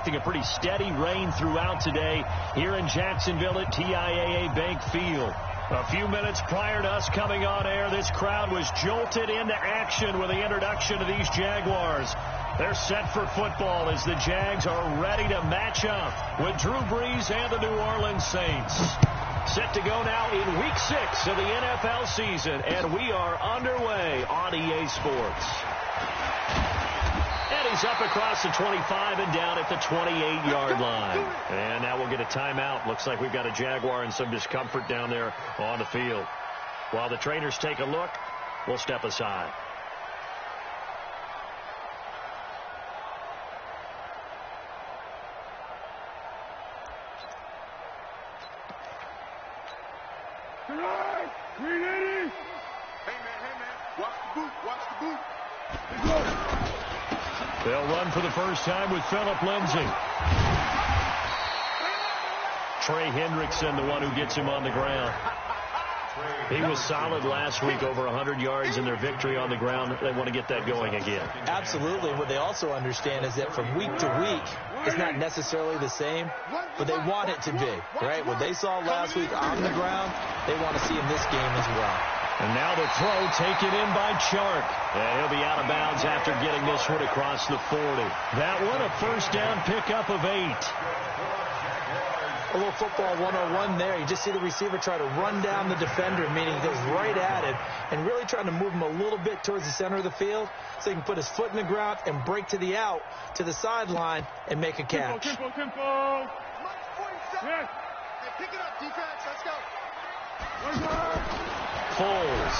expecting a pretty steady rain throughout today here in Jacksonville at TIAA Bank Field. A few minutes prior to us coming on air, this crowd was jolted into action with the introduction of these Jaguars. They're set for football as the Jags are ready to match up with Drew Brees and the New Orleans Saints. Set to go now in Week 6 of the NFL season, and we are underway on EA Sports. And he's up across the 25 and down at the 28-yard line. And now we'll get a timeout. Looks like we've got a Jaguar in some discomfort down there on the field. While the trainers take a look, we'll step aside. They'll run for the first time with Phillip Lindsay. Trey Hendrickson, the one who gets him on the ground. He was solid last week, over 100 yards in their victory on the ground. They want to get that going again. Absolutely. What they also understand is that from week to week, it's not necessarily the same, but they want it to be, right? What they saw last week on the ground, they want to see in this game as well. And now the throw taken in by Chark. And he'll be out of bounds after getting this one across the 40. That one a first down pickup of 8. A little football 101 there. You just see the receiver try to run down the defender, meaning he goes right at it, and really trying to move him a little bit towards the center of the field so he can put his foot in the ground and break to the out, to the sideline, and make a catch. Tempo. Yes. Hey, pick it up, defense. Let's go. Foles.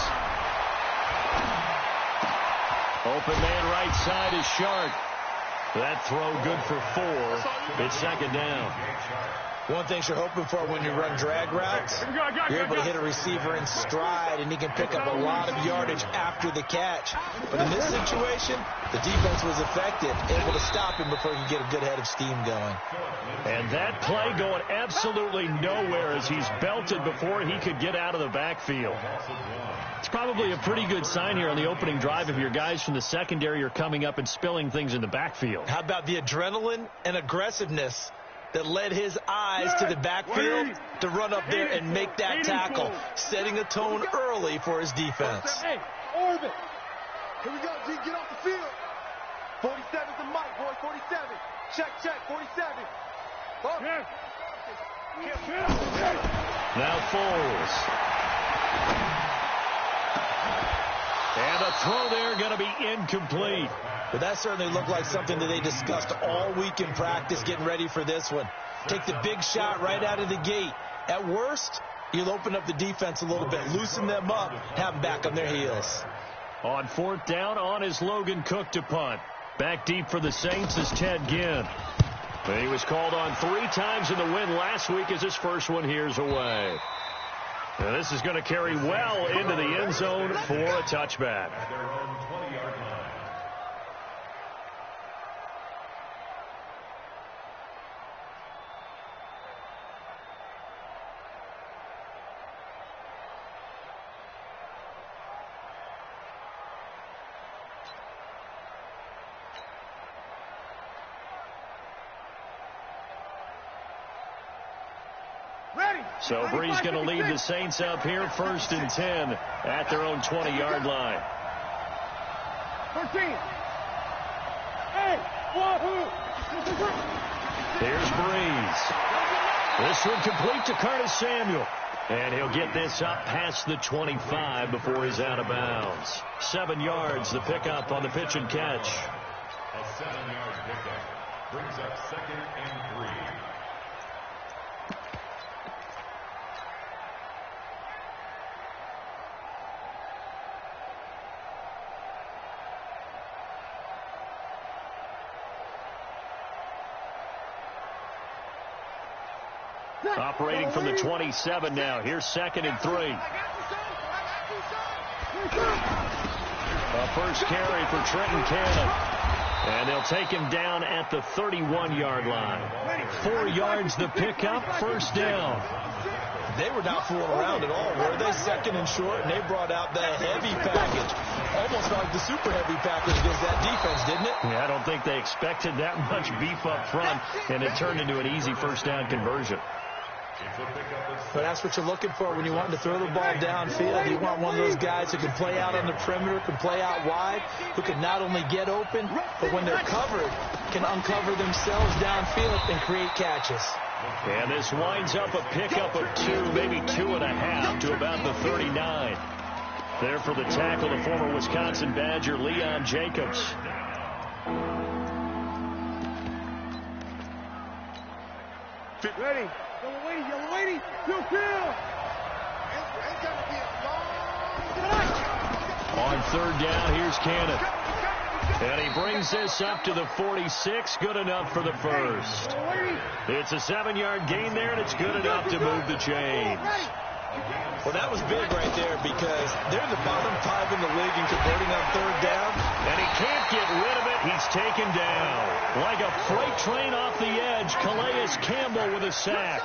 Open man right side is Shark. That throw good for 4. It's second down. One thing you're hoping for when you run drag routes, you're able to hit a receiver in stride, and he can pick up a lot of yardage after the catch. But in this situation, the defense was effective, able to stop him before he could get a good head of steam going. And that play going absolutely nowhere as he's belted before he could get out of the backfield. It's probably a pretty good sign here on the opening drive if your guys from the secondary are coming up and spilling things in the backfield. How about the adrenaline and aggressiveness that led his eyes to the backfield to run up there and make that tackle, setting a tone early for his defense. Hey, orbit. Here we go, G. Get off the field. 47's the mic, boy. 47. Check, 47. Oh. Now Foles. And a throw there going to be incomplete. But that certainly looked like something that they discussed all week in practice getting ready for this one. Take the big shot right out of the gate. At worst, you'll open up the defense a little bit, loosen them up, have them back on their heels. On 4th down, on is Logan Cook to punt. Back deep for the Saints is Ted Ginn. But he was called on 3 times in the win last week as his first one here's away. Now this is going to carry well into the end zone for a touchback. So Brees going to lead the Saints up here 1st and 10 at their own 20-yard line. 13. Hey, wahoo! Here's Brees. This one complete to Curtis Samuel. And he'll get this up past the 25 before he's out of bounds. 7 yards, the pickup on the pitch and catch. A 7-yard pickup brings up 2nd and 3. Operating from the 27 now. Here's 2nd and 3. A first carry for Trenton Cannon. And they'll take him down at the 31-yard line. 4 yards the pickup, first down. They were not fooling around at all, were they? Second and short, and they brought out the heavy package. Almost like the super heavy package against that defense, didn't it? Yeah, I don't think they expected that much beef up front, and it turned into an easy first down conversion. But that's what you're looking for when you want to throw the ball downfield. You want one of those guys who can play out on the perimeter, can play out wide, who can not only get open, but when they're covered, can uncover themselves downfield and create catches. And this winds up a pickup of 2, maybe 2.5 to about the 39. There for the tackle, the former Wisconsin Badger, Leon Jacobs. Ready. Yellow lady. Field. It's going to be a long... On third down, here's Cannon. And he brings this up to the 46. Good enough for the first. It's a 7-yard gain there, and it's good enough to move the chains. Well, that was big right there because they're the bottom 5 in the league in converting on third down. And he can't get rid of it. He's taken down. Like a freight train off the edge, Calais Campbell with a sack.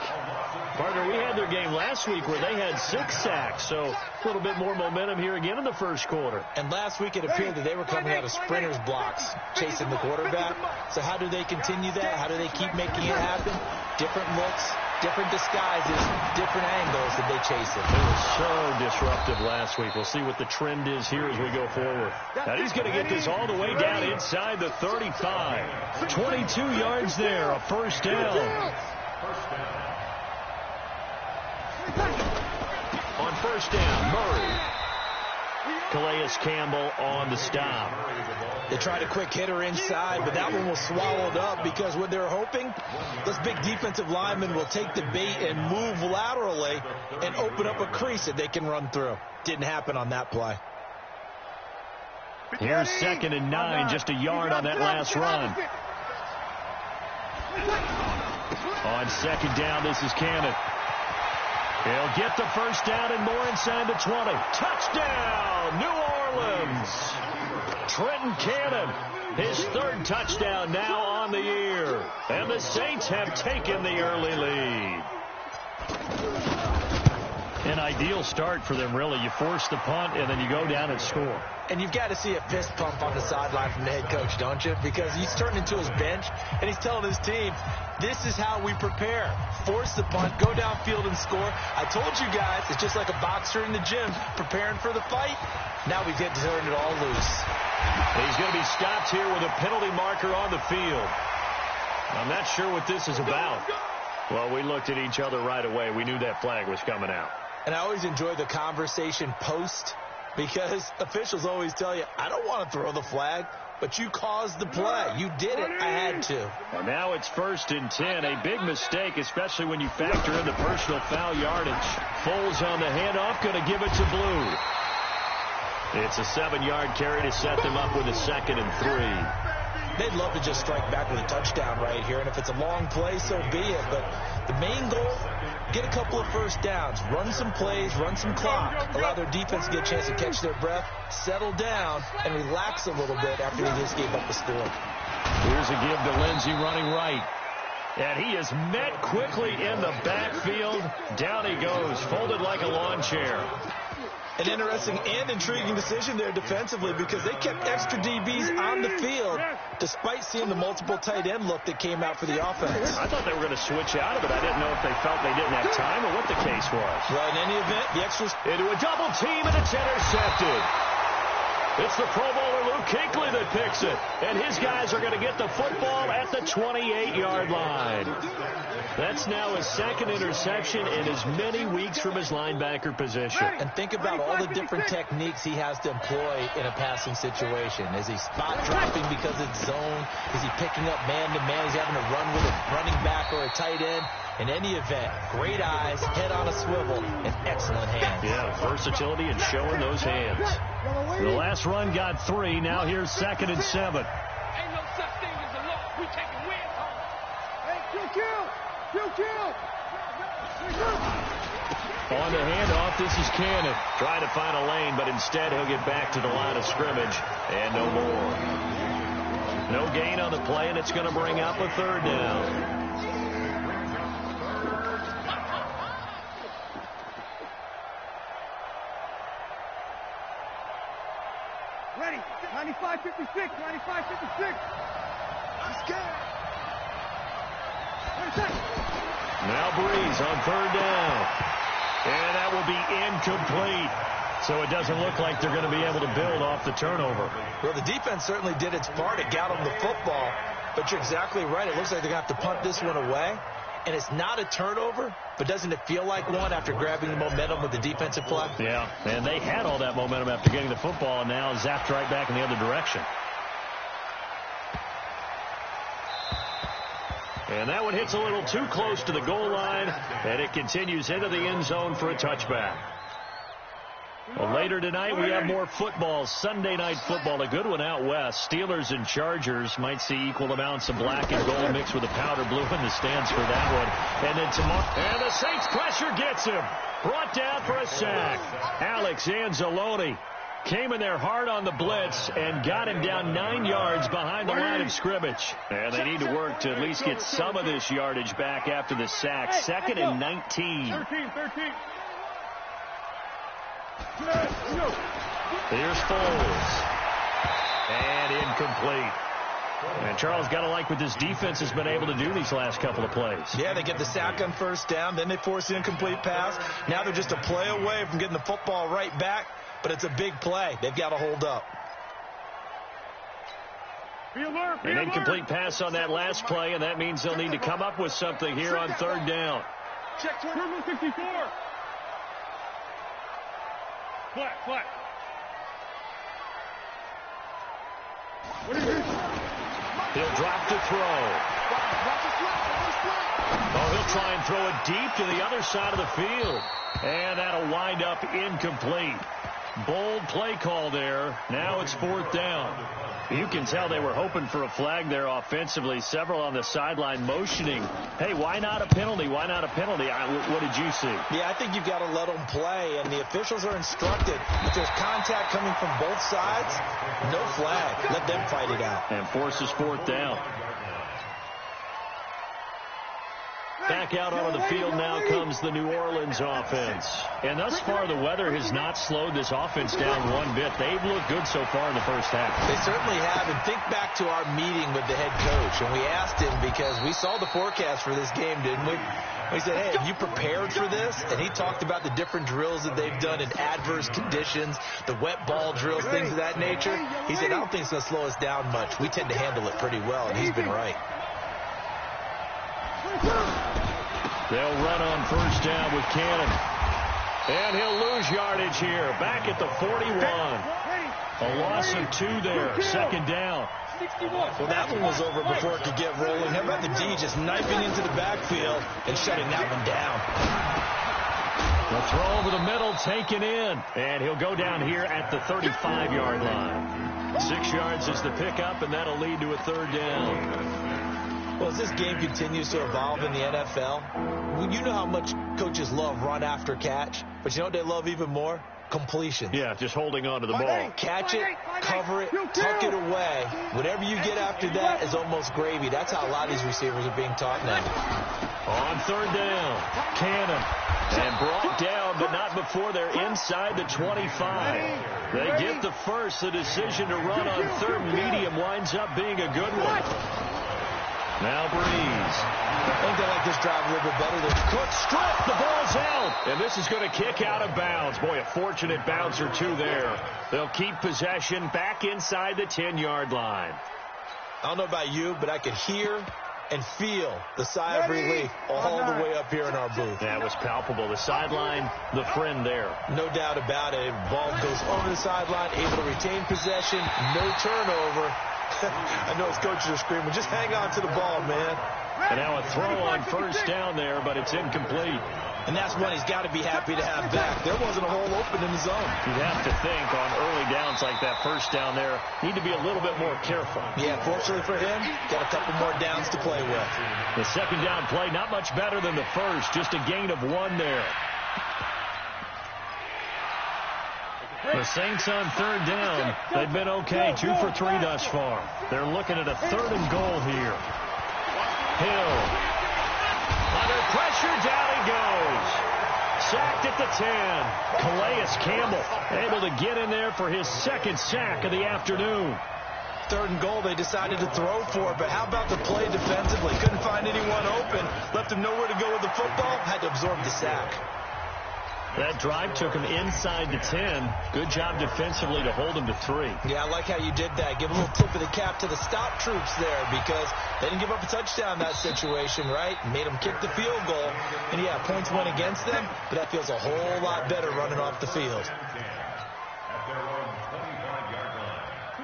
Partner, we had their game last week where they had 6 sacks, so a little bit more momentum here again in the first quarter. And last week it appeared that they were coming out of sprinters blocks, chasing the quarterback. So how do they continue that? How do they keep making it happen? Different looks, different disguises, different angles that they chase it. It was so disruptive last week. We'll see what the trend is here as we go forward. Now he's going to get this all the way down inside the 35. 22 yards there, a first down. On first down, Murray. Calais Campbell on the stop. They tried a quick hitter inside, but that one was swallowed up because what they're hoping, this big defensive lineman will take the bait and move laterally and open up a crease that they can run through. Didn't happen on that play. Here's 2nd and 9, just a yard on that last run. On second down, this is Cannon. He'll get the first down and more inside the 20. Touchdown, New Orleans. Trenton Cannon, his 3rd touchdown now on the year. And the Saints have taken the early lead. An ideal start for them, really. You force the punt, and then you go down and score. And you've got to see a fist pump on the sideline from the head coach, don't you? Because he's turned into his bench, and he's telling his team, this is how we prepare. Force the punt, go downfield and score. I told you guys, it's just like a boxer in the gym preparing for the fight. Now we get to turn it all loose. He's going to be stopped here with a penalty marker on the field. I'm not sure what this is about. Well, we looked at each other right away. We knew that flag was coming out. And I always enjoy the conversation post because officials always tell you, I don't want to throw the flag, but you caused the play. You did it. I had to. And now it's 1st and 10. A big mistake, especially when you factor in the personal foul yardage. Foles on the handoff, going to give it to Blue. It's a 7-yard carry to set them up with a 2nd and 3. They'd love to just strike back with a touchdown right here, and if it's a long play, so be it. But the main goal, get a couple of first downs, run some plays, run some clock, allow their defense to get a chance to catch their breath, settle down, and relax a little bit after they just gave up the score. Here's a give to Lindsey running right. And he is met quickly in the backfield. Down he goes, folded like a lawn chair. An interesting and intriguing decision there defensively because they kept extra DBs on the field despite seeing the multiple tight end look that came out for the offense. I thought they were going to switch out of it. I didn't know if they felt they didn't have time or what the case was. Well, in any event, the extras into a double team, and it's intercepted. It's the Pro Bowler Luke Kuechly that picks it. And his guys are going to get the football at the 28-yard line. That's now his 2nd interception in as many weeks from his linebacker position. And think about all the different techniques he has to employ in a passing situation. Is he spot dropping because it's zone? Is he picking up man-to-man? He's having to run with a running back or a tight end. In any event, great eyes, head on a swivel, and excellent hands. Yeah, versatility and showing those hands. The last run got 3. Now here's 2nd and 7. Ain't no such thing as a loss. We taking wins home. Hey, kill. On the handoff, this is Cannon. Trying to find a lane, but instead he'll get back to the line of scrimmage. And no more. No gain on the play, and it's going to bring up a 3rd down. 95-56, 95-56. I'm scared. Now Breeze on third down. And that will be incomplete. So it doesn't look like they're going to be able to build off the turnover. Well, the defense certainly did its part. It got them the football. But you're exactly right. It looks like they're going to have to punt this one away. And it's not a turnover, but doesn't it feel like one after grabbing the momentum with the defensive play? Yeah, and they had all that momentum after getting the football, and now zapped right back in the other direction. And that one hits a little too close to the goal line, and it continues into the end zone for a touchback. Well, later tonight, we have more football, Sunday night football, a good one out west. Steelers and Chargers might see equal amounts of black and gold mixed with a powder blue in the stands for that one. And then tomorrow, and the Saints pressure gets him. Brought down for a sack. Alex Anzalone came in there hard on the blitz and got him down 9 yards behind the line of scrimmage. And they need to work to at least get some of this yardage back after the sack. 2nd and 19. 13. Here's Foles. And incomplete. And Charles, got to like what this defense has been able to do these last couple of plays. Yeah, they get the sack on first down, then they force the incomplete pass. Now they're just a play away from getting the football right back, but it's a big play. They've got to hold up. An incomplete pass on that last play, and that means they'll need to come up with something here on third down. Check Turbo 64. Flat. He'll drop to throw. Oh, he'll try and throw it deep to the other side of the field. And that'll wind up incomplete. Bold play call there. Now it's 4th down. You can tell they were hoping for a flag there offensively. Several on the sideline motioning. Hey, why not a penalty? Why not a penalty? What did you see? Yeah, I think you've got to let them play, and the officials are instructed. If there's contact coming from both sides, no flag. Let them fight it out. And forces 4th down. Back out onto the field now comes the New Orleans offense. And thus far, the weather has not slowed this offense down one bit. They've looked good so far in the first half. They certainly have. And think back to our meeting with the head coach. And we asked him, because we saw the forecast for this game, didn't we? We said, hey, have you prepared for this? And he talked about the different drills that they've done in adverse conditions, the wet ball drills, things of that nature. He said, I don't think it's going to slow us down much. We tend to handle it pretty well, and he's been right. They'll run on first down with Cannon. And he'll lose yardage here. Back at the 41. A loss of 2 there. 2nd down. Well, that one was over before it could get rolling. How about the D just knifing into the backfield and shutting that one down? The throw over the middle, taken in. And he'll go down here at the 35-yard line. 6 yards is the pickup, and that'll lead to a 3rd down. Well, as this game continues to evolve in the NFL, you know how much coaches love run after catch, but you know what they love even more? Completions. Yeah, just holding on to the ball. Catch it, cover it, tuck it away. Whatever you get after that is almost gravy. That's how a lot of these receivers are being taught now. On 3rd down, Cannon. And brought down, but not before they're inside the 25. They get the first. The decision to run on 3rd and medium winds up being a good one. Now Breeze. I think they like this drive a little bit better. They're Cook strip. The ball's out. And this is going to kick out of bounds. Boy, a fortunate bounce or two there. They'll keep possession back inside the 10-yard line. I don't know about you, but I could hear and feel the sigh of relief all the way up here in our booth. That was palpable. The sideline, the friend there. No doubt about it. Ball goes over the sideline, able to retain possession, no turnover. I know his coaches are screaming, just hang on to the ball, man. And now a throw on first down there, but it's incomplete. And that's one he's got to be happy to have back. There wasn't a hole open in the zone. You'd have to think on early downs like that first down there, need to be a little bit more careful. Yeah, fortunately for him, got a couple more downs to play with. The 2nd down play, not much better than the first, just a gain of 1 there. The Saints on 3rd down, they've been okay, 2 for 3 thus far. They're looking at a 3rd and goal here. Hill. Under pressure, down he goes. sacked at the 10. Calais Campbell able to get in there for his second sack of the afternoon. 3rd and goal, they decided to throw for it, but how about the play defensively? Couldn't find anyone open, left him nowhere to go with the football, had to absorb the sack. That drive took him inside the 10. Good job defensively to hold him to 3. Yeah, I like how you did that. Give a little tip of the cap to the stop troops there because they didn't give up a touchdown in that situation, right? Made them kick the field goal. And, yeah, points went against them, but that feels a whole lot better running off the field.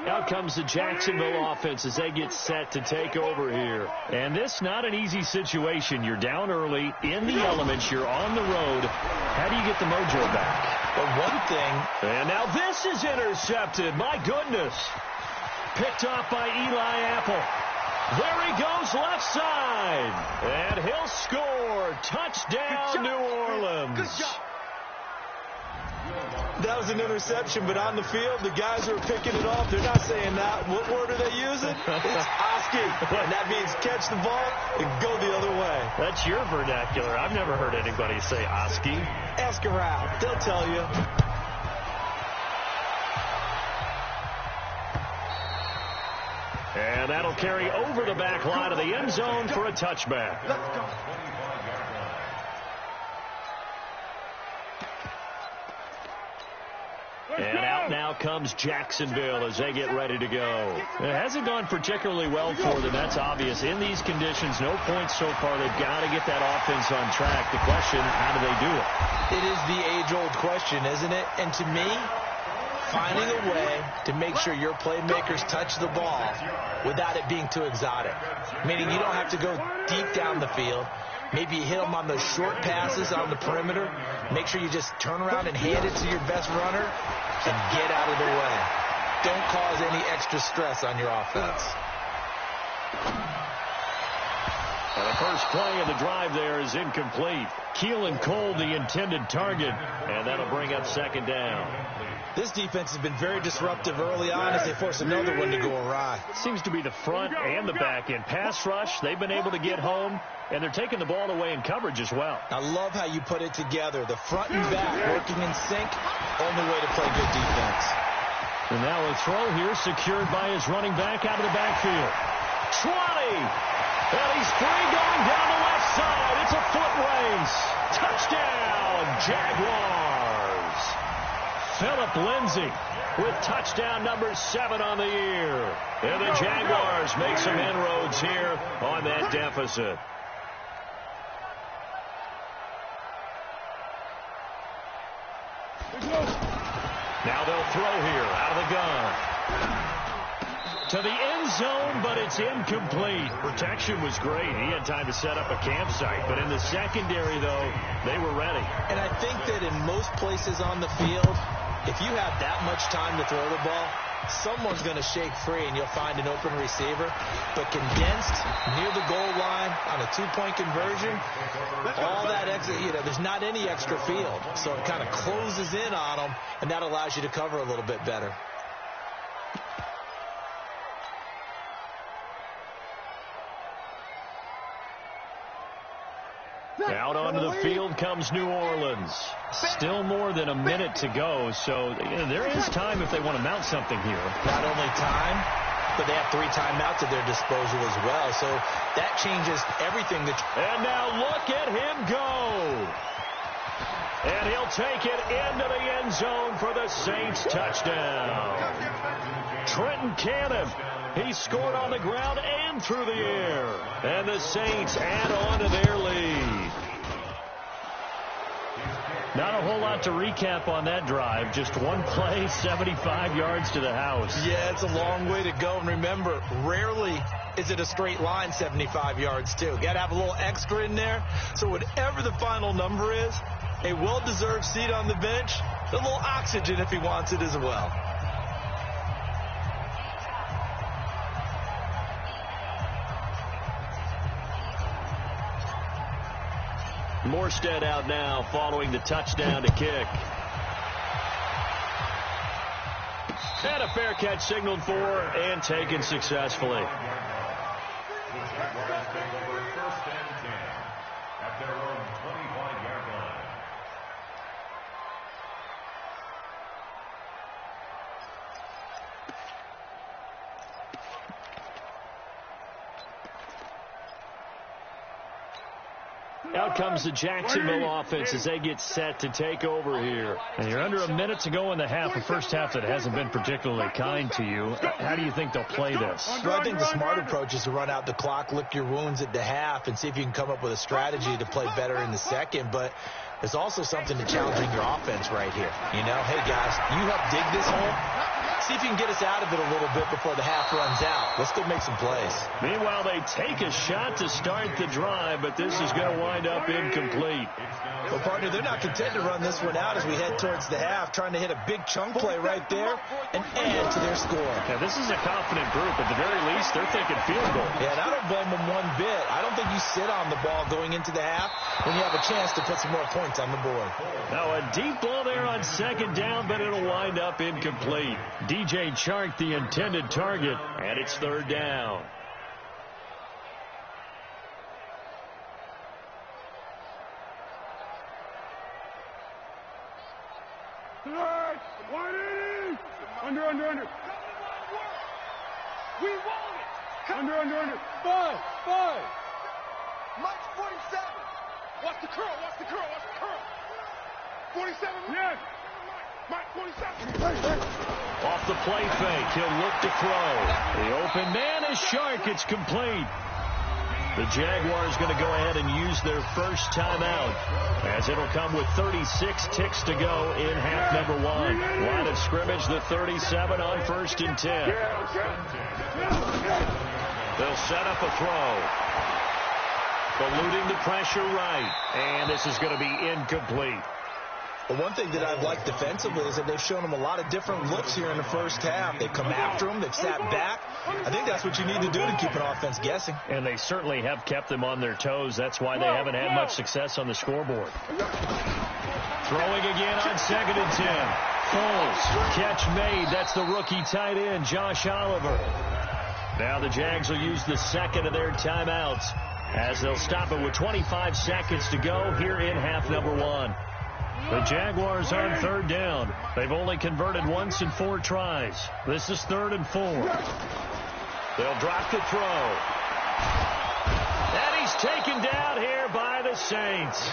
Out comes the Jacksonville offense as they get set to take over here. And this not an easy situation. You're down early, in the elements, you're on the road. How do you get the mojo back? Well, one thing. And now this is intercepted. My goodness. Picked off by Eli Apple. There he goes left side. And he'll score. Touchdown, New Orleans. Good job. That was an interception, but on the field, the guys who are picking it off, they're not saying that. What word are they using? It's Oski. And that means catch the ball and go the other way. That's your vernacular. I've never heard anybody say Oski. Ask around. They'll tell you. And that'll carry over the back line of the end zone for a touchback. Let's go. And out now comes Jacksonville as they get ready to go. It hasn't gone particularly well for them. That's obvious. In these conditions, no points so far. They've got to get that offense on track. The question, how do they do it? It is the age-old question, isn't it? And to me, finding a way to make sure your playmakers touch the ball without it being too exotic. Meaning you don't have to go deep down the field. Maybe you hit them on those short passes on the perimeter. Make sure you just turn around and hand it to your best runner and get out of the way. Don't cause any extra stress on your offense. And the first play of the drive there is incomplete. Keelan Cole, the intended target, and that'll bring up 2nd down. This defense has been very disruptive early on as they force another one to go awry. Seems to be the front and the back end. Pass rush, they've been able to get home, and they're taking the ball away in coverage as well. I love how you put it together. The front and back working in sync, only way to play good defense. And now a throw here secured by his running back out of the backfield. 20! And he's free going down the left side. It's a foot race. Touchdown, Jaguars. Philip Lindsay with touchdown number 7 on the year. And the Jaguars make some inroads here on that deficit. Now they'll throw here out of the gun. To the end zone, but it's incomplete. Protection was great. He had time to set up a campsite. But in the secondary, though, they were ready. And I think that in most places on the field, if you have that much time to throw the ball, someone's going to shake free and you'll find an open receiver. But condensed near the goal line on a 2-point conversion, all that extra, there's not any extra field. So it kind of closes in on them, and that allows you to cover a little bit better. Out onto the field comes New Orleans. Still more than a minute to go, so there is time if they want to mount something here. Not only time, but they have 3 timeouts at their disposal as well, so that changes everything. And now look at him go. And he'll take it into the end zone for the Saints touchdown. Trenton Cannon. He scored on the ground and through the air. And the Saints add on to their lead. Not a whole lot to recap on that drive. Just one play, 75 yards to the house. Yeah, it's a long way to go. And remember, rarely is it a straight line 75 yards, too. Got to have a little extra in there. So whatever the final number is, a well-deserved seat on the bench, a little oxygen if he wants it as well. Morstead out now following the touchdown to kick. And a fair catch signaled for and taken successfully. Out comes the Jacksonville offense as they get set to take over here. And you're under a minute to go in the half, a first half that hasn't been particularly kind to you. How do you think they'll play this? Well, I think the smart approach is to run out the clock, lick your wounds at the half, and see if you can come up with a strategy to play better in the second. But there's also something to challenging your offense right here. You know, hey, guys, you help dig this hole. See if you can get us out of it a little bit before the half runs out. Let's go make some plays. Meanwhile, they take a shot to start the drive, but this is going to wind up incomplete. Well, partner, they're not content to run this one out as we head towards the half, trying to hit a big chunk play right there and add to their score. Yeah, this is a confident group. At the very least, they're thinking field goal. Yeah, and I don't blame them one bit. I don't think you sit on the ball going into the half when you have a chance to put some more points on the board. Now, a deep ball there on second down, but it'll wind up incomplete. DJ Chark, the intended target, and it's third down. Under. We want it. Under. Five. Mike's 47. Watch the curl. 47. Yes. Mike 47. Off the play fake, he'll look to throw. The open man is Chark. It's complete. The Jaguars going to go ahead and use their first timeout, as it'll come with 36 ticks to go in half number one. Line of scrimmage, the 37 on 1st and 10. They'll set up a throw. Eluding the pressure right, and this is going to be incomplete. But one thing that I've liked defensively is that they've shown them a lot of different looks here in the first half. They've come after them. They've sat back. I think that's what you need to do to keep an offense guessing. And they certainly have kept them on their toes. That's why they haven't had much success on the scoreboard. Throwing again on 2nd and 10. Foles, catch made. That's the rookie tight end, Josh Oliver. Now the Jags will use the second of their timeouts, as they'll stop it with 25 seconds to go here in half number one. The Jaguars on third down. They've only converted once in 4 tries. This is 3rd and 4. They'll drop the throw. And he's taken down here by the Saints.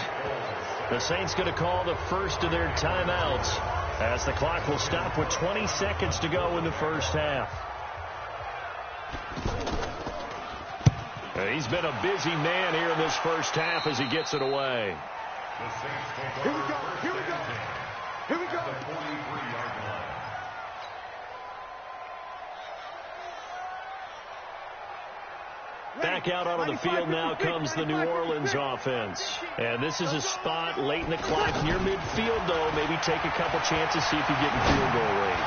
The Saints going to call the first of their timeouts, as the clock will stop with 20 seconds to go in the first half. He's been a busy man here in this first half as he gets it away. Here we go. Back out onto the field now comes the New Orleans offense. And this is a spot late in the clock near midfield, though. Maybe take a couple chances, see if you get in field goal range.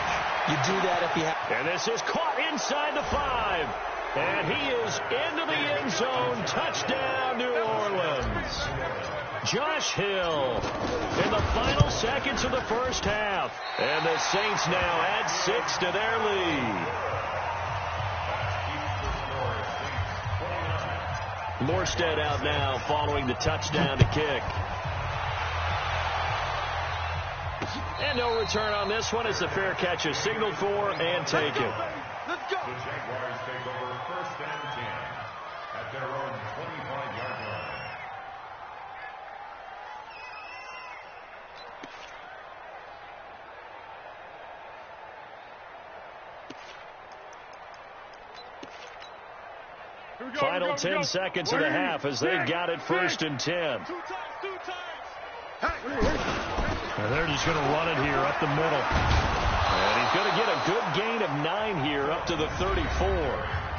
You do that if you have. And this is caught inside the 5. And he is into the end zone. Touchdown, New Orleans. Josh Hill in the final seconds of the first half. And the Saints now add 6 to their lead. Morstead out now following the touchdown to kick. And no return on this one as the fair catch is signaled for and taken. Let's go. The Jaguars take over 1st and 10 at their own 25-yard line. Final 10 seconds of the half as they got it 1st and 10. Two times. And they're just going to run it here up the middle. And he's going to get a good gain of 9 here up to the 34.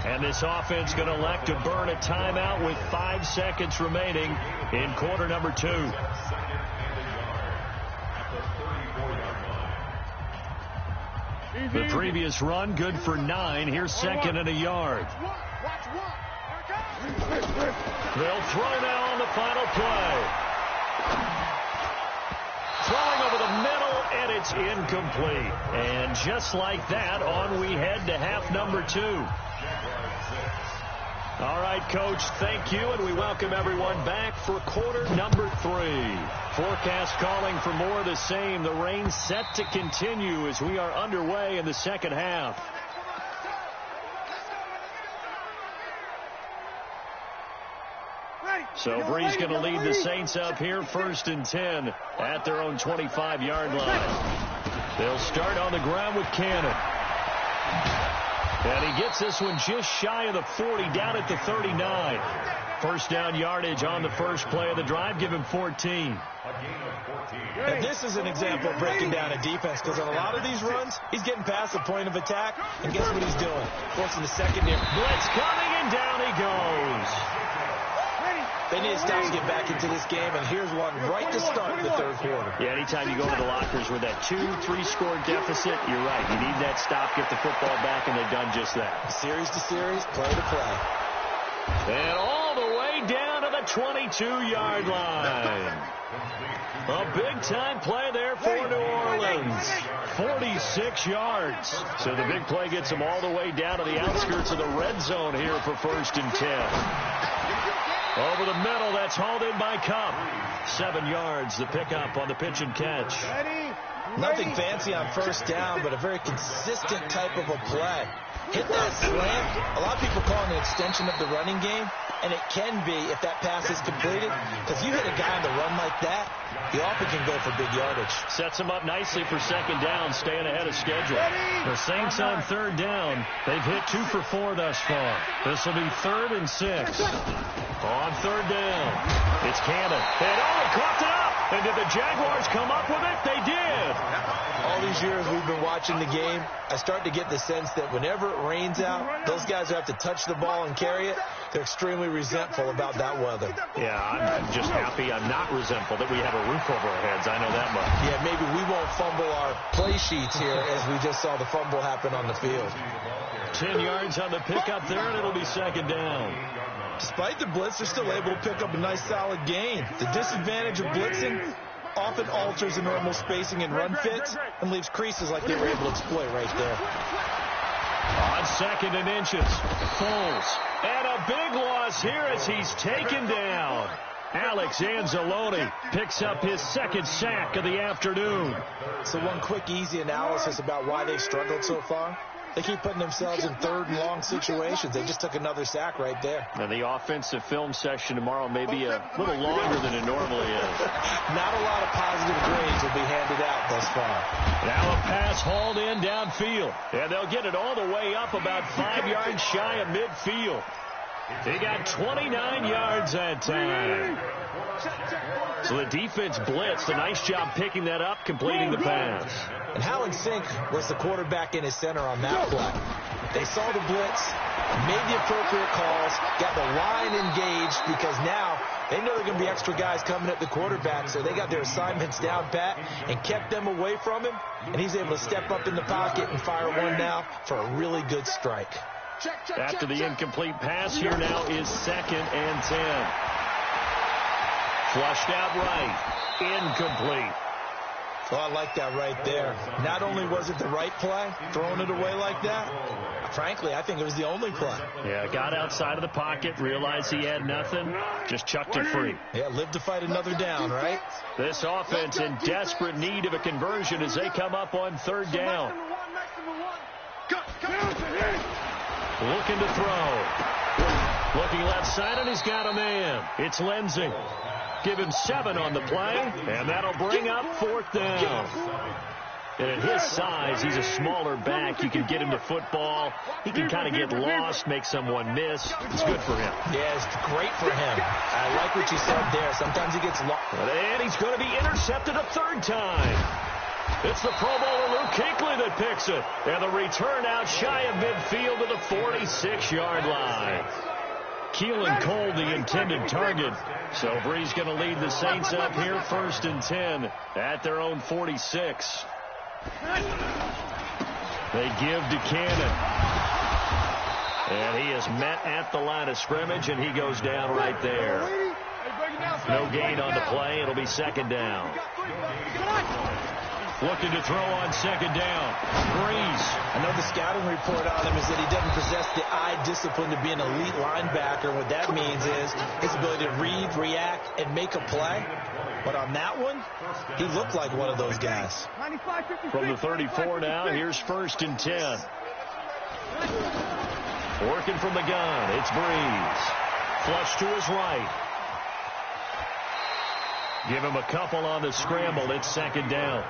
And this offense going to elect to burn a timeout with 5 seconds remaining in quarter number 2. The previous run good for 9. Here's 2nd and a yard. They'll throw now on the final play. Throwing over the middle, and it's incomplete. And just like that, on we head to half number 2. All right, Coach, thank you, and we welcome everyone back for quarter number 3. Forecast calling for more of the same. The rain set to continue as we are underway in the second half. So Brees going to lead the Saints up here, 1st and 10 at their own 25-yard line. They'll start on the ground with Cannon. And he gets this one just shy of the 40, down at the 39. First down yardage on the first play of the drive, give him 14. And this is an example of breaking down a defense, because on a lot of these runs, he's getting past the point of attack, and guess what he's doing? Forcing the secondary. Blitz coming, and down he goes. They need to stop to get back into this game, and here's one right to start the third quarter. Yeah, anytime you go to the lockers with that 2-3 score deficit, you're right. You need that stop, get the football back, and they've done just that. Series to series, play to play. And all the way down to the 22-yard line. A big-time play there for New Orleans. 46 yards. So the big play gets them all the way down to the outskirts of the red zone here for 1st and 10. Over the middle, that's hauled in by Cup. 7 yards, the pickup on the pitch and catch. Nothing fancy on first down, but a very consistent type of a play. Hit that slant. A lot of people call it an extension of the running game, and it can be if that pass is completed, because you hit a guy on the run like that, he often can go for big yardage. Sets him up nicely for second down, staying ahead of schedule. The Saints on third down. They've hit 2 for 4 thus far. This will be 3rd and 6. On third down, it's Cannon. And he caught it up. And did the Jaguars come up with it? They did. All these years we've been watching the game, I start to get the sense that whenever it rains out, those guys who have to touch the ball and carry it, they're extremely resentful about that weather. Yeah, I'm just happy I'm not resentful that we have a roof over our heads. I know that much. Yeah, maybe we won't fumble our play sheets here as we just saw the fumble happen on the field. 10 yards on the pickup there, and it'll be second down. Despite the blitz, they're still able to pick up a nice solid gain. The disadvantage of blitzing often alters the normal spacing and run fits and leaves creases like they were able to exploit right there. On 2nd and inches, Foles. And a big loss here as he's taken down. Alex Anzalone picks up his 2nd sack of the afternoon. So one quick, easy analysis about why they've struggled so far. They keep putting themselves in 3rd and long situations. They just took another sack right there. And the offensive film session tomorrow may be a little longer than it normally is. Not a lot of positive grades will be handed out thus far. Now a pass hauled in downfield. And they'll get it all the way up about 5 yards shy of midfield. He got 29 yards that time. So the defense blitzed. A nice job picking that up, completing the pass. And how in sync was the quarterback in his center on that play? They saw the blitz, made the appropriate calls, got the line engaged, because now they know there are going to be extra guys coming at the quarterback, so they got their assignments down pat and kept them away from him, and he's able to step up in the pocket and fire one now for a really good strike. After the incomplete pass, here now is 2nd and 10. Flushed out right. Incomplete. Oh, I like that right there. Not only was it the right play, throwing it away like that, frankly, I think it was the only play. Yeah, got outside of the pocket, realized he had nothing, just chucked it free. Yeah, live to fight another down, right? This offense in desperate need of a conversion as they come up on 3rd down. Looking to throw. Looking left side, and he's got a man. It's Lindsey. Give him 7 on the play, and that'll bring up 4th down. And at his size, he's a smaller back. You can get him to football. He can kind of get lost, make someone miss. It's good for him. Yeah, it's great for him. I like what you said there. Sometimes he gets lost. And he's going to be intercepted a 3rd time. It's the Pro Bowler Luke Kuechly that picks it. And the return out shy of midfield to the 46-yard line. Keelan Cole, the intended target. So Brees going to lead the Saints up here, 1st and 10 at their own 46. They give to Cannon. And he is met at the line of scrimmage, and he goes down right there. No gain on the play. It'll be 2nd down. Looking to throw on 2nd down. Brees. I know the scouting report on him is that he doesn't possess the eye discipline to be an elite linebacker. What that means is his ability to read, react, and make a play. But on that one, he looked like one of those guys. From the 34 now, here's 1st and 10. Working from the gun, it's Brees. Flush to his right. Give him a couple on the scramble. It's second down.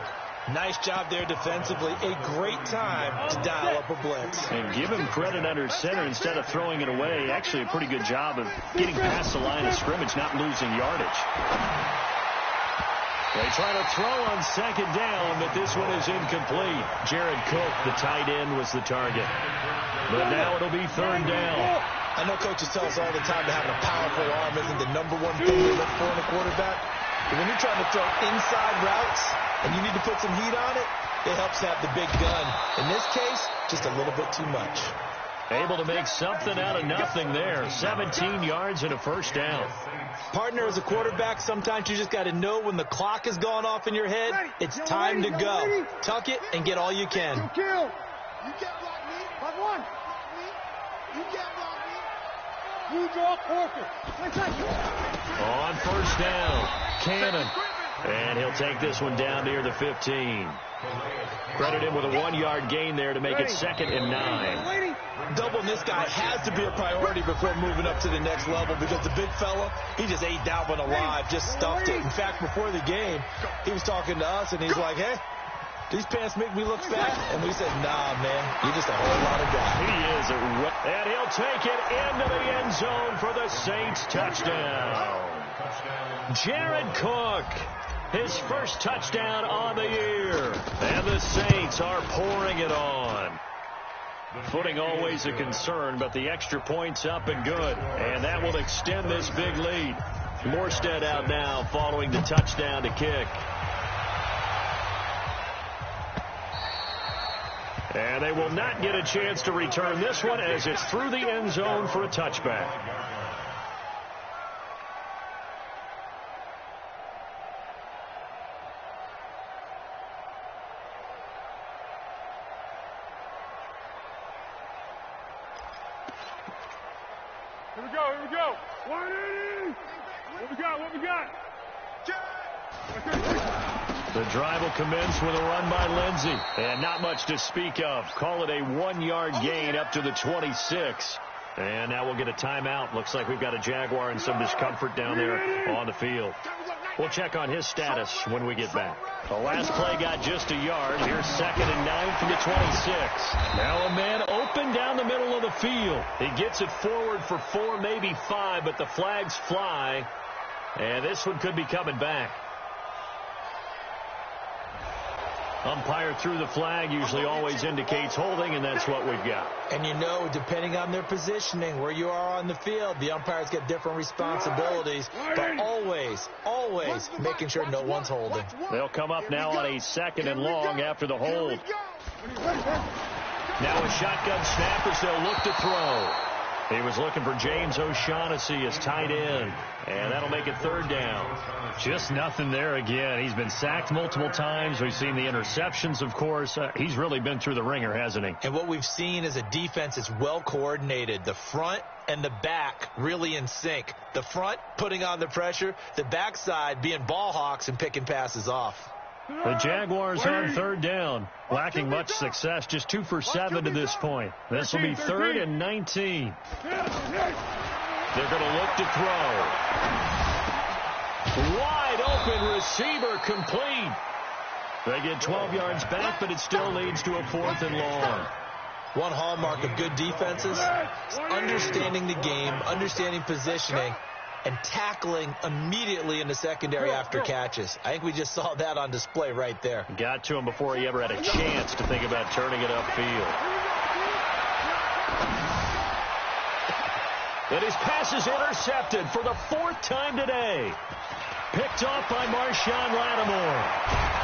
Nice job there defensively. A great time to dial up a blitz. And give him credit under center instead of throwing it away. Actually, a pretty good job of getting past the line of scrimmage, not losing yardage. They try to throw on second down, but this one is incomplete. Jared Cook, the tight end, was the target. But now it'll be third down. I know coaches tell us all the time that having a powerful arm isn't the #1 thing they look for in a quarterback. But when you're trying to throw inside routes and you need to put some heat on it, it helps have the big gun. In this case, just a little bit too much. Able to make something out of nothing there. 17 yards and a first down. Partner, as a quarterback, sometimes you just got to know when the clock has gone off in your head, it's time to go. Tuck it and get all you can. You can't block me. Block one. You can't block me. You draw quarter. On first down, Cannon. And he'll take this one down near the 15. Credit him with a 1-yard gain there to make it 2nd and 9. Doubling this guy has to be a priority before moving up to the next level because the big fella, he just ate that one alive, just stuffed it. In fact, before the game, he was talking to us, and he's like, hey, these pants make me look fat? And we said, nah, man, you're just a whole lot of guy. He is. And he'll take it into the end zone for the Saints touchdown. Jared Cook, his first touchdown on the year. And the Saints are pouring it on. Footing always a concern, but the extra point's up and good. And that will extend this big lead. Morstead out now following the touchdown to kick. And they will not get a chance to return this one as it's through the end zone for a touchback. Here we go. 180. What we got? The drive will commence with a run by Lindsey. And not much to speak of. Call it a 1-yard gain up to the 26. And now we'll get a timeout. Looks like we've got a Jaguar in some discomfort down there on the field. We'll check on his status when we get back. The last play got just a yard. Here's 2nd and 9 from the 26. Now a man open down the middle of the field. He gets it forward for 4, maybe 5, but the flags fly. And this one could be coming back. Umpire threw the flag, usually always indicates holding, and that's what we've got. And you know, depending on their positioning, where you are on the field, the umpires get different responsibilities, but always making sure no one's holding. They'll come up now on a 2nd and long after the hold. Now a shotgun snap as they'll look to throw. He was looking for James O'Shaughnessy as tight end, and that'll make it 3rd down. Just nothing there again. He's been sacked multiple times. We've seen the interceptions, of course. He's really been through the ringer, hasn't he? And what we've seen is a defense that's well coordinated. The front and the back really in sync. The front putting on the pressure, the backside being ball hawks and picking passes off. The Jaguars on 3rd down, lacking much success, just 2 for 7 to this point. This will be 3rd and 19. They're going to look to throw. Wide open receiver complete. They get 12 yards back, but it still leads to a 4th and long. One hallmark of good defenses is understanding the game, understanding positioning, and tackling immediately in the secondary after catches. I think we just saw that on display right there. Got to him before he ever had a chance to think about turning it upfield. And his pass is intercepted for the 4th time today. Picked off by Marshawn Lattimore.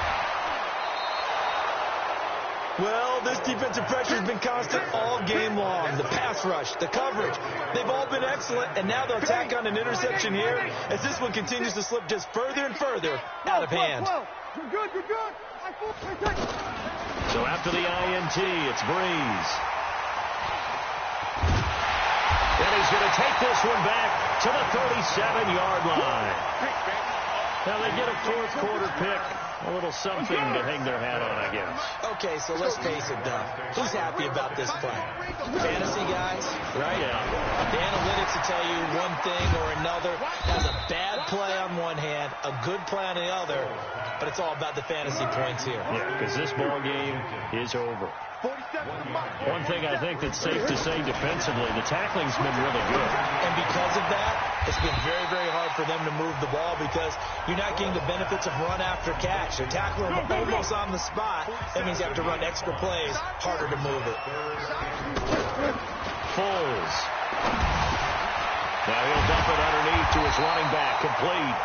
Well, this defensive pressure has been constant all game long. The pass rush, the coverage, they've all been excellent, and now they'll tack on an interception here as this one continues to slip just further and further out of hand. You're good. So after the INT, it's Breeze. And he's going to take this one back to the 37-yard line. Now they get a 4th quarter pick. A little something to hang their hat on, I guess. Okay, so let's face it, though. Who's happy about this play? Fantasy guys, right? Yeah. The analytics will tell you one thing or another. Has a bad play on in one hand, a good play on the other, but it's all about the fantasy points here. Yeah, because this ball game is over. One thing I think that's safe to say defensively, the tackling's been really good. And because of that, it's been very, very hard for them to move the ball because you're not getting the benefits of run after catch. They're tackling almost on the spot. That means you have to run extra plays, harder to move it. Foles. Now he'll dump it underneath to his running back, complete.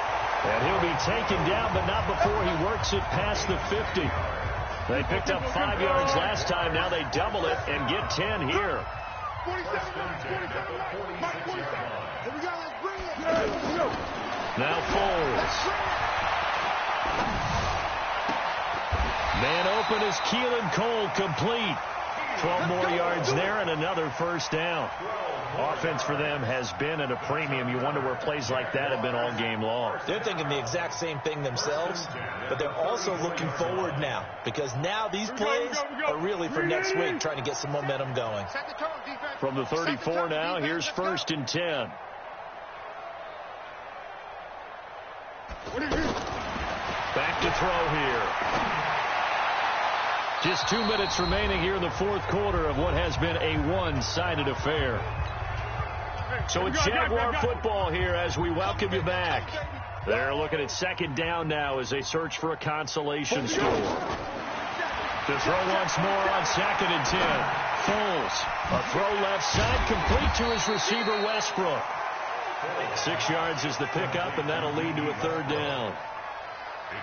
And he'll be taken down, but not before he works it past the 50. They picked up 5 yards last time. Now they double it and get 10 here. 47 yards, 47 yards. Here we go, let's bring it. Now Foles. Man open is Keelan Cole, complete. 12 more yards there and another first down. Offense for them has been at a premium. You wonder where plays like that have been all game long. They're thinking the exact same thing themselves, but they're also looking forward now because now these plays are really for next week, trying to get some momentum going. From the 34 now, here's 1st and 10. Back to throw here. Just 2 minutes remaining here in the fourth quarter of what has been a one-sided affair. So it's Jaguar football here as we welcome you back. They're looking at 2nd down now as they search for a consolation score. To throw once more on 2nd and 10. Foles, a throw left side, complete to his receiver Westbrook. 6 yards is the pickup, and that'll lead to a 3rd down.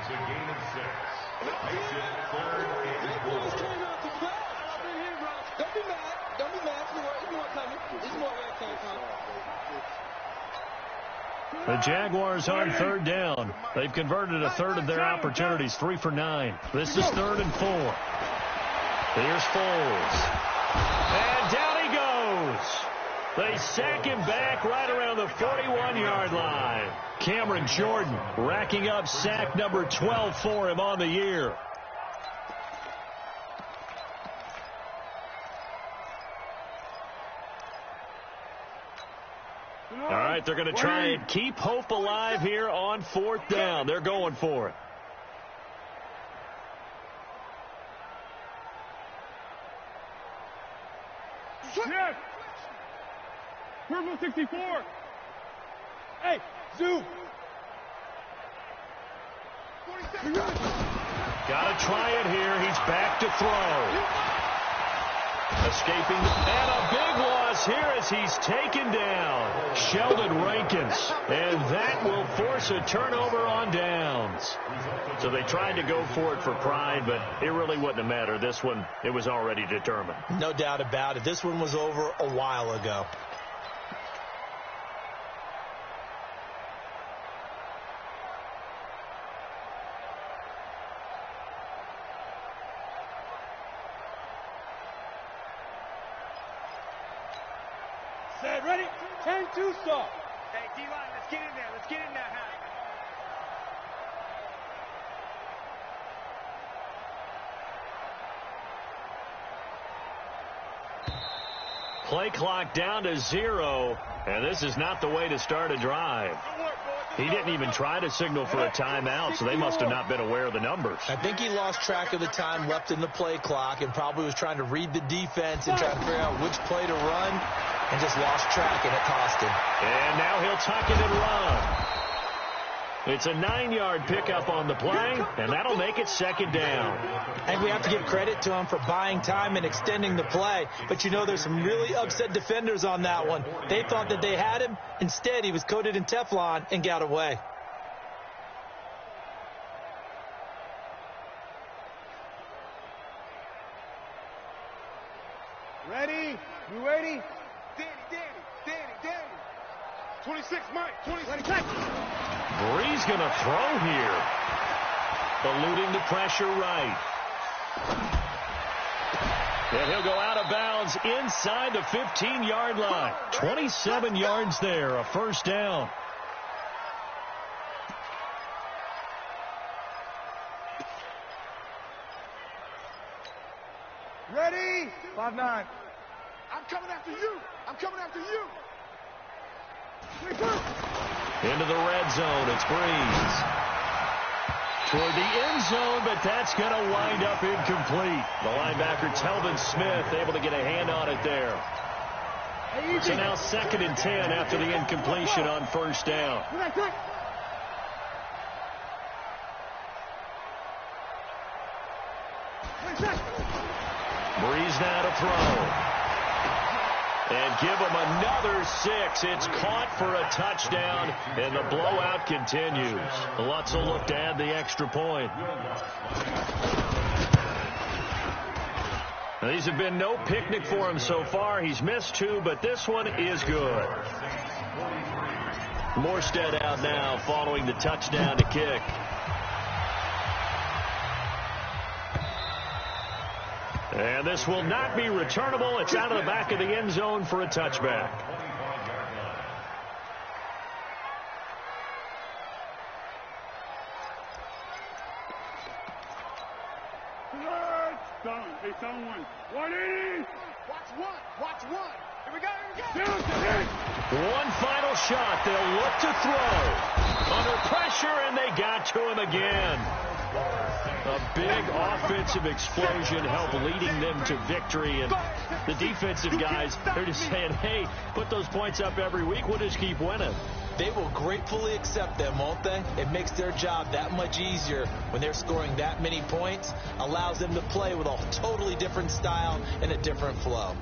It's a gain of 6. Makes it 3rd and 4. Don't be mad. Don't be mad. There's more coming. There's more where it came from. The Jaguars on 3rd down. They've converted a third of their opportunities, 3 for 9. This is 3rd and 4. Here's Foles. And down he goes. They sack him back right around the 41-yard line. Cameron Jordan racking up sack number 12 for him on the year. All right, they're going to try and keep hope alive here on 4th down. They're going for it. Yes. Purple 64. Hey, zoom. Got to try it here. He's back to throw. Escaping, and a big loss here as he's taken down. Sheldon Rankins, and that will force a turnover on downs. So they tried to go for it for pride, but it really wouldn't have mattered. This one, it was already determined. No doubt about it. This one was over a while ago. Set, ready? 10-2 stop. Hey, D-line, let's get in there. Let's get in there, Hank. Play clock down to 0, and this is not the way to start a drive. He didn't even try to signal for a timeout, so they must have not been aware of the numbers. I think he lost track of the time left in the play clock and probably was trying to read the defense and try to figure out which play to run and just lost track, and it cost him. And now he'll tuck it and run. It's a 9-yard pickup on the play, and that'll make it 2nd down. I think we have to give credit to him for buying time and extending the play. But, you know, there's some really upset defenders on that one. They thought that they had him. Instead, he was coated in Teflon and got away. Ready? You ready? Danny. 26, Mike. 26. Bree's going to throw here. Eluding the pressure right. And he'll go out of bounds inside the 15-yard line. 27 yards there, a first down. Ready? 5-9. I'm coming after you. I'm coming after you. 3-2. Into the red zone, it's Breeze. Toward the end zone, but that's going to wind up incomplete. The linebacker, Telvin Smith, able to get a hand on it there. So now 2nd and 10 after the incompletion on first down. Breeze now to throw. And give him another 6. It's caught for a touchdown, and the blowout continues. Lutz will look to add the extra point. Now, these have been no picnic for him so far. He's missed 2, but this one is good. Morstead out now following the touchdown to kick. And this will not be returnable. It's out of the back of the end zone for a touchback. It's on 180. Watch one. Here we go. One final shot. They'll look to throw. Under pressure, and they got to him again. A big offensive explosion helped leading them to victory. And the defensive guys, they're just saying, hey, put those points up every week. We'll just keep winning. They will gratefully accept them, won't they? It makes their job that much easier when they're scoring that many points. Allows them to play with a totally different style and a different flow.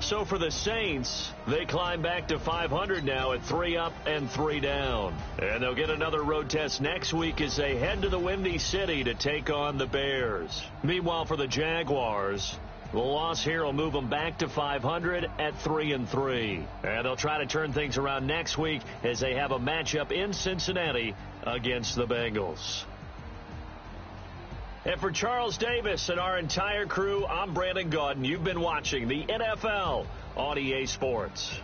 So for the Saints, they climb back to 500 now at 3 up and 3 down. And they'll get another road test next week as they head to the Windy City to take on the Bears. Meanwhile, for the Jaguars, the loss here will move them back to 500 at 3 and 3. And they'll try to turn things around next week as they have a matchup in Cincinnati against the Bengals. And for Charles Davis and our entire crew, I'm Brandon Gaudin. You've been watching the NFL on EA Sports.